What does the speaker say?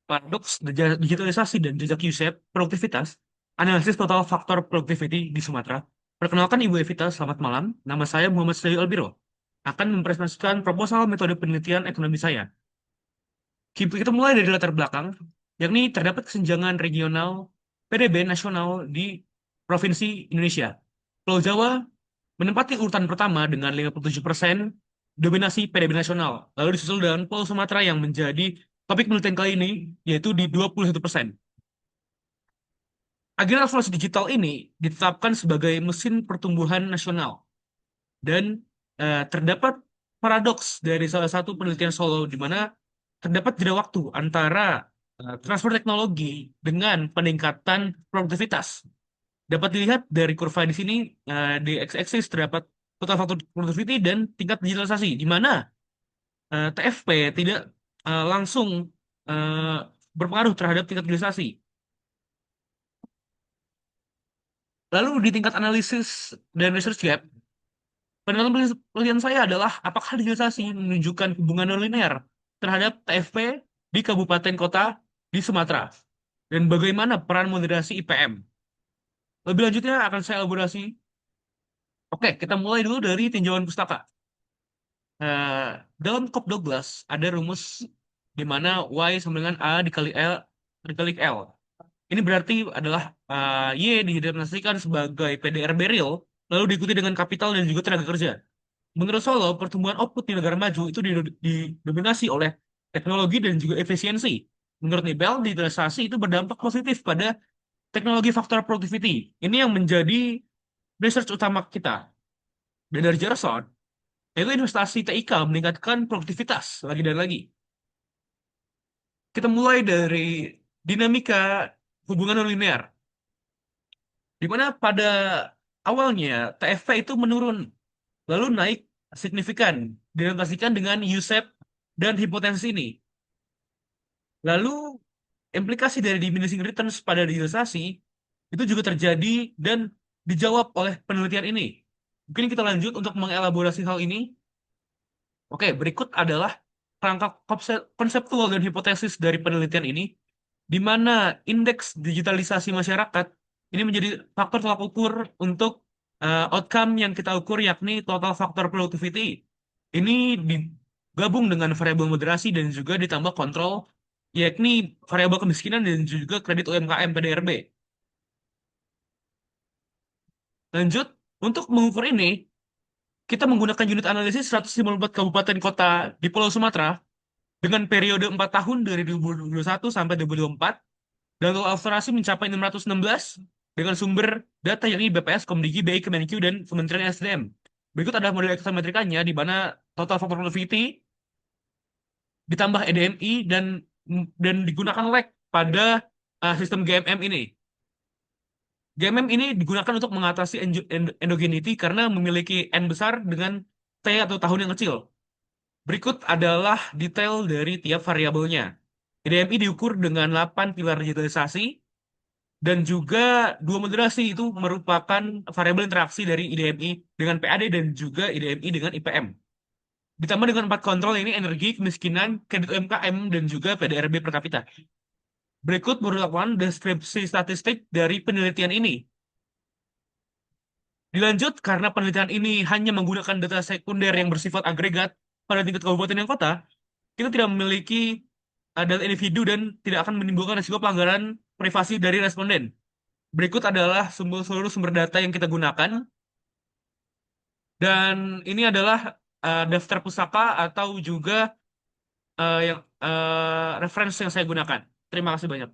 Paradoks digitalisasi dan jejak Yusef, produktivitas, analisis total faktor productivity di Sumatera. Perkenalkan Ibu Evita, selamat malam. Nama saya Muhammad Syahril Albiro. Akan mempresentasikan proposal metode penelitian ekonomi saya. Kita mulai dari latar belakang, yakni terdapat kesenjangan regional PDB nasional di Provinsi Indonesia. Pulau Jawa menempati urutan pertama dengan 57% dominasi PDB nasional. Lalu disusul dengan Pulau Sumatera yang menjadi topik penelitian kali ini, yaitu di 21%. Agenda revolusi digital ini ditetapkan sebagai mesin pertumbuhan nasional dan terdapat paradoks dari salah satu penelitian Solo di mana terdapat jeda waktu antara transfer teknologi dengan peningkatan produktivitas. Dapat dilihat dari kurva di sini, di x-axis terdapat total faktor productivity dan tingkat digitalisasi, di mana TFP tidak langsung eh, berpengaruh terhadap tingkat digitalisasi. Lalu di tingkat analisis dan research gap, penelitian saya adalah apakah digitalisasi menunjukkan hubungan nonlinear terhadap TFP di kabupaten kota di Sumatera dan bagaimana peran moderasi IPM. Lebih lanjutnya akan saya elaborasi. Oke, kita mulai dulu dari tinjauan pustaka. Eh, dalam Cobb-Douglas ada rumus di mana Y sama dengan A dikali L dikali L. Ini berarti adalah Y didefinisikan sebagai PDRB real, lalu diikuti dengan kapital dan juga tenaga kerja. Menurut Solo, pertumbuhan output di negara maju itu didominasi oleh teknologi dan juga efisiensi. Menurut Nibel, digitalisasi itu berdampak positif pada teknologi faktor productivity. Ini yang menjadi research utama kita. Dan dari Gerson, itu investasi TIK meningkatkan produktivitas lagi dan lagi. Kita mulai dari dinamika hubungan non-linear, di mana pada awalnya TFP itu menurun, lalu naik signifikan, direalisasikan dengan USEP dan hipotensi ini. Lalu implikasi dari diminishing returns pada digitalisasi itu juga terjadi dan dijawab oleh penelitian ini. Mungkin kita lanjut untuk mengelaborasi hal ini. Oke, berikut adalah rangka konseptual dan hipotesis dari penelitian ini, di mana indeks digitalisasi masyarakat ini menjadi faktor tolak ukur untuk outcome yang kita ukur, yakni total faktor productivity. Ini digabung dengan variabel moderasi dan juga ditambah kontrol, yakni variabel kemiskinan dan juga kredit UMKM PDRB. Lanjut, untuk mengukur ini, kita menggunakan unit analisis 154 kabupaten kota di Pulau Sumatera dengan periode 4 tahun dari 2021 sampai 2024, dan total akselerasi mencapai 616 dengan sumber data yakni BPS, Komdigi, BI, Kemenq, dan Kementerian SDM. Berikut adalah model eksometrikanya di mana total factor productivity ditambah EDMI dan digunakan lag pada sistem GMM ini. GMM ini digunakan untuk mengatasi endogeneity karena memiliki N besar dengan T atau tahun yang kecil. Berikut adalah detail dari tiap variabelnya. IDMI diukur dengan 8 pilar digitalisasi dan juga dua moderasi itu merupakan variabel interaksi dari IDMI dengan PAD dan juga IDMI dengan IPM. Ditambah dengan 4 kontrol ini energi, kemiskinan, kredit UMKM, dan juga PDRB per kapita. Berikut merupakan deskripsi statistik dari penelitian ini. Dilanjut, karena penelitian ini hanya menggunakan data sekunder yang bersifat agregat pada tingkat kabupaten dan kota, kita tidak memiliki data individu dan tidak akan menimbulkan risiko pelanggaran privasi dari responden. Berikut adalah seluruh sumber data yang kita gunakan, dan ini adalah daftar pusaka atau juga yang referensi yang saya gunakan. Terima kasih banyak.